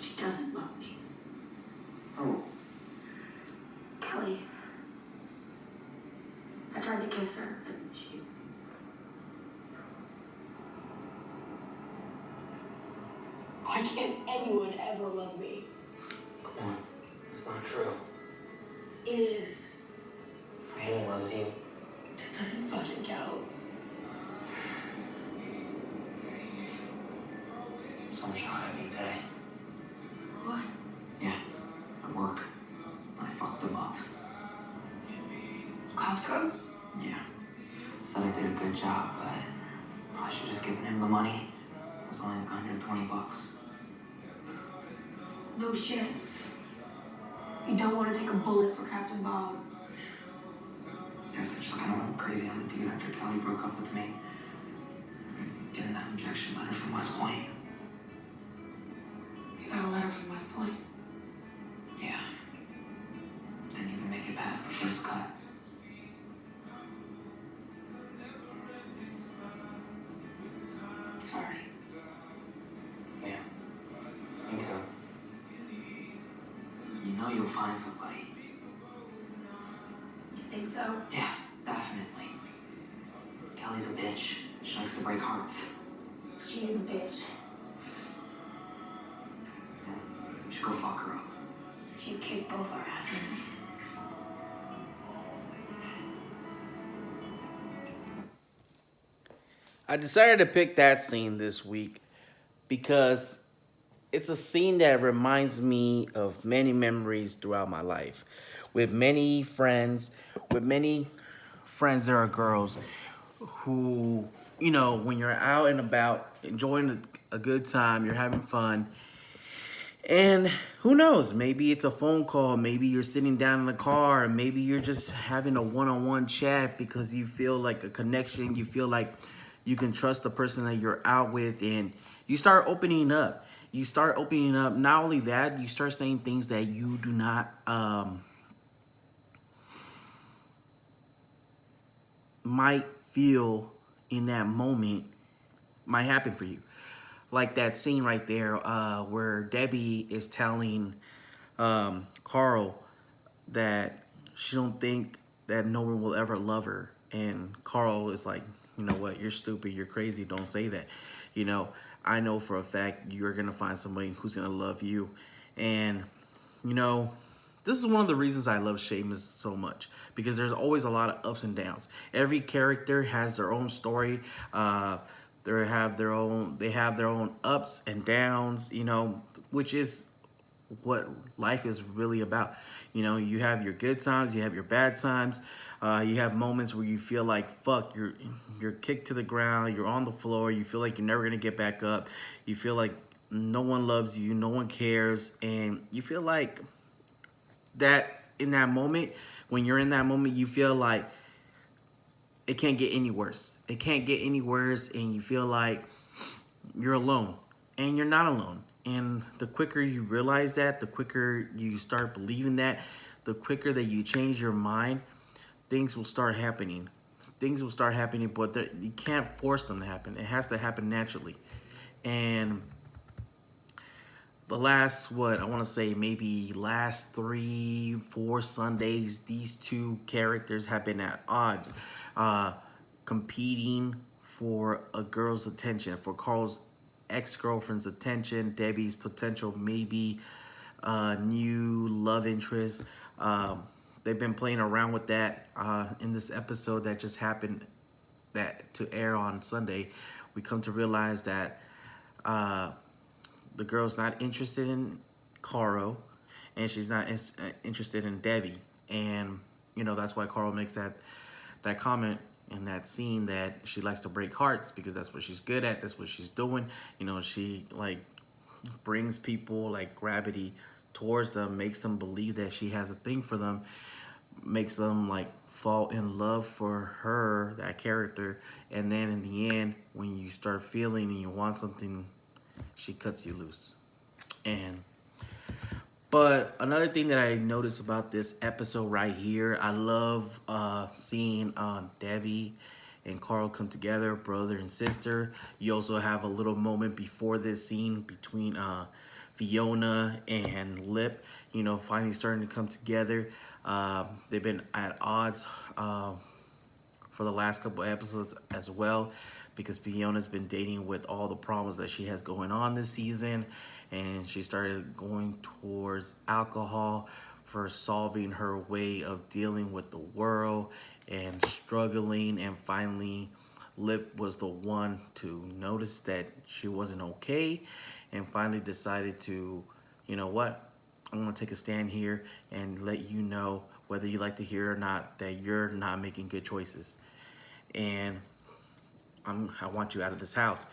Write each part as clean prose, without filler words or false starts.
She doesn't love me. Oh. Kelly. I tried to kiss her, and she... Why can't anyone ever love me? Come on. It's not true. It is. Franny loves you. That doesn't fucking count. Someone shot at me today. What? Yeah. At work. I fucked them up. Cops come? Yeah. Said I did a good job, but I should just given him the money. It was only like $120. No shit. You don't want to take a bullet for Captain Bob. Guess I just kind of went crazy on the dude after Kelly broke up with me. Getting that injection letter from West Point. You got a letter from West Point? Yeah. Didn't even make it past the first cut. Sorry. Yeah. Me too. You know you'll find somebody. You think so? Yeah, definitely. Kelly's a bitch. She likes to break hearts. She is a bitch. Yeah. You should go fuck her up. She'd kick both our asses. I decided to pick that scene this week because it's a scene that reminds me of many memories throughout my life. With many friends that are girls who, you know, when you're out and about enjoying a good time, you're having fun. And who knows, maybe it's a phone call, maybe you're sitting down in the car, maybe you're just having a one-on-one chat because you feel like a connection, you feel like you can trust the person that you're out with, and you start opening up. You start opening up. Not only that, you start saying things that you do not might feel in that moment might happen for you. Like that scene right there where Debbie is telling Carl that she don't think that no one will ever love her. And Carl is like, you know what, you're stupid, you're crazy, don't say that. You know, I know for a fact you're going to find somebody who's going to love you. And, you know, this is one of the reasons I love Shameless so much, because there's always a lot of ups and downs. Every character has their own story. They have their own ups and downs, you know, which is what life is really about. You know, you have your good times, you have your bad times. You have moments where you feel like fuck, you're kicked to the ground, you're on the floor, you feel like you're never gonna get back up. You feel like no one loves you, no one cares, and you feel like that in that moment, when you're in that moment, you feel like it can't get any worse. It can't get any worse, and you feel like you're alone, and you're not alone. And the quicker you realize that, the quicker you start believing that, the quicker that you change your mind, things will start happening. Things will start happening, but you can't force them to happen. It has to happen naturally. And the last, I want to say maybe last 3-4 Sundays, these two characters have been at odds, competing for a girl's attention, for Carl's ex-girlfriend's attention, Debbie's potential maybe new love interest. They've been playing around with that in this episode that just happened that to air on Sunday. We come to realize that the girl's not interested in Carl, and she's not interested in Debbie. And, you know, that's why Carl makes that comment in that scene that she likes to break hearts because that's what she's good at. That's what she's doing. You know, she, like, brings people like gravity towards them, makes them believe that she has a thing for them, makes them, like, fall in love for her, that character. And then in the end, when you start feeling and you want something, she cuts you loose. But another thing that I noticed about this episode right here, I love seeing Debbie and Carl come together, brother and sister. You also have a little moment before this scene between Fiona and Lip, finally starting to come together. They've been at odds for the last couple episodes as well, because Fiona's been dating with all the problems that she has going on this season, and she started going towards alcohol for solving her way of dealing with the world and struggling. And finally, Lip was the one to notice that she wasn't okay, and finally decided to, you know what, I'm gonna take a stand here and let you know, whether you like to hear it or not, that you're not making good choices. And I want you out of this house.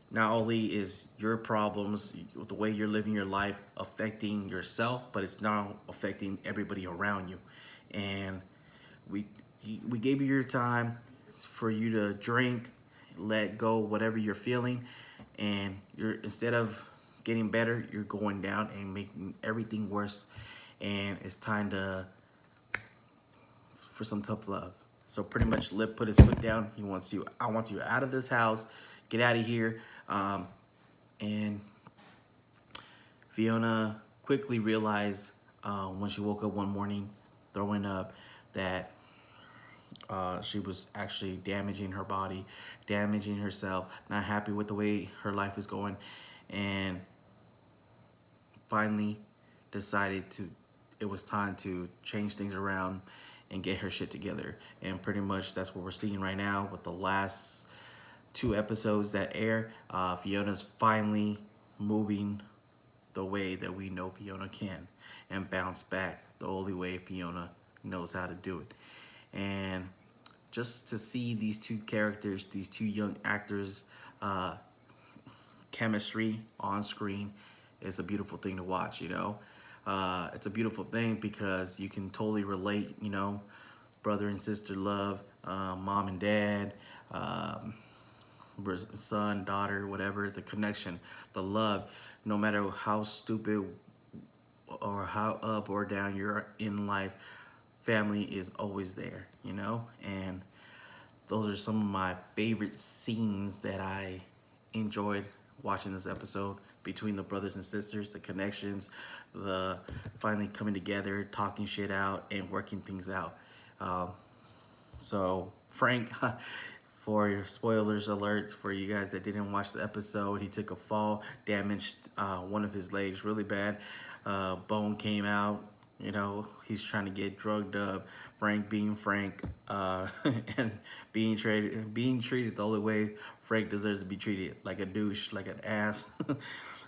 Not only is your problems, the way you're living your life, affecting yourself, but it's now affecting everybody around you. And we we gave you your time for you to drink, let go, whatever you're feeling, and you're, instead of getting better, you're going down and making everything worse. And it's time to for some tough love. So pretty much Lip put his foot down. He wants you. I want you out of this house. Get out of here. And Fiona quickly realized when she woke up one morning, throwing up, that she was actually damaging her body, damaging herself, not happy with the way her life is going, and finally decided to, it was time to change things around and get her shit together. And pretty much that's what we're seeing right now with the last two episodes that air. Fiona's finally moving the way that we know Fiona can, and bounce back the only way Fiona knows how to do it. And just to see these two characters, these two young actors, chemistry on screen is a beautiful thing to watch. It's a beautiful thing because you can totally relate, brother and sister love, mom and dad, son, daughter, whatever, the connection, the love, no matter how stupid or how up or down you're in life, family is always there, and those are some of my favorite scenes that I enjoyed watching this episode, between the brothers and sisters, the connections, the finally coming together, talking shit out, and working things out. So Frank, for your spoilers alert for you guys that didn't watch the episode, he took a fall, damaged one of his legs really bad. Bone came out. He's trying to get drugged up. Frank being Frank, and being treated the only way Frank deserves to be treated, like a douche, like an ass.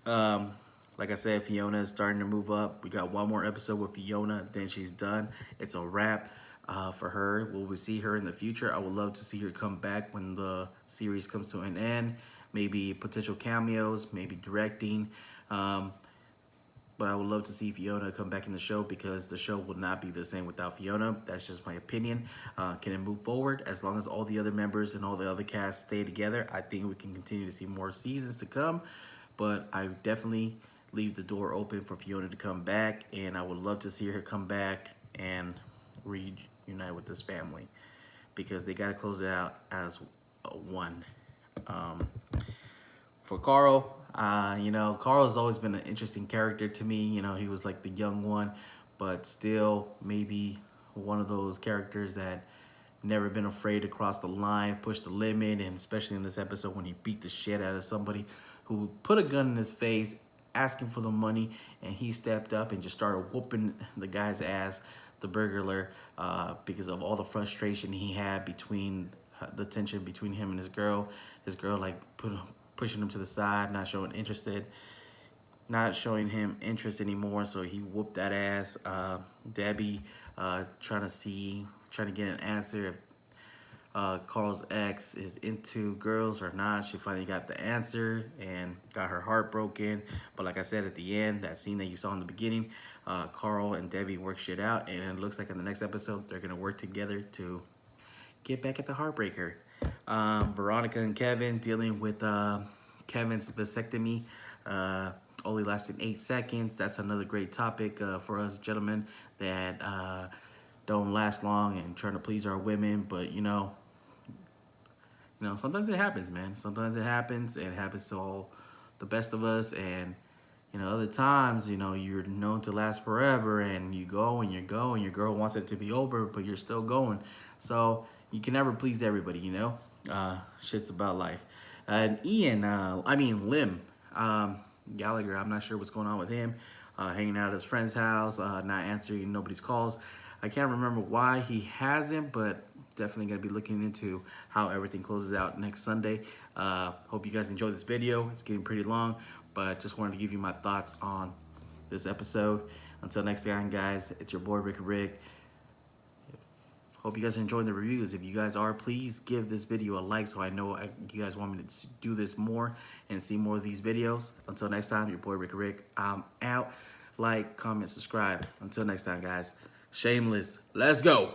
Like I said, Fiona is starting to move up. We got one more episode with Fiona, then she's done. It's a wrap for her. Will we see her in the future? I would love to see her come back when the series comes to an end. Maybe potential cameos, maybe directing. But I would love to see Fiona come back in the show, because the show will not be the same without Fiona. That's just my opinion. Can it move forward? As long as all the other members and all the other cast stay together, I think we can continue to see more seasons to come. But I definitely leave the door open for Fiona to come back, and I would love to see her come back and reunite with this family, because they got to close it out as one. For Carl, Carl has always been an interesting character to me. He was like the young one, but still maybe one of those characters that never been afraid to cross the line, push the limit, and especially in this episode when he beat the shit out of somebody who put a gun in his face, asking for the money, and he stepped up and just started whooping the guy's ass, the burglar, because of all the frustration he had between the tension between him and his girl. His girl like pushing him to the side, not showing him interest anymore, so he whooped that ass. Debbie trying to get an answer if Carl's ex is into girls or not. She finally got the answer and got her heart broken. But like I said at the end, that scene that you saw in the beginning, Carl and Debbie work shit out, and it looks like in the next episode they're gonna work together to get back at the heartbreaker. Veronica and Kevin dealing with Kevin's vasectomy, only lasting 8 seconds. That's another great topic for us gentlemen that don't last long and trying to please our women. But sometimes it happens, man. Sometimes it happens, and it happens to all the best of us. And You know, other times, you know, you're known to last forever, and you go and you go, and your girl wants it to be over, but you're still going. So you can never please everybody, you know. Shit's about life. And Ian, Lim, Gallagher. I'm not sure what's going on with him. Hanging out at his friend's house, not answering nobody's calls. I can't remember why he hasn't, but definitely gonna be looking into how everything closes out next Sunday. Hope you guys enjoyed this video. It's getting pretty long, but just wanted to give you my thoughts on this episode. Until next time, guys, it's your boy Rick. Hope you guys are enjoying the reviews. If you guys are, please give this video a like so I know you guys want me to do this more and see more of these videos. Until next time, your boy Rick. I'm out. Like, comment, subscribe. Until next time, guys. Shameless. Let's go.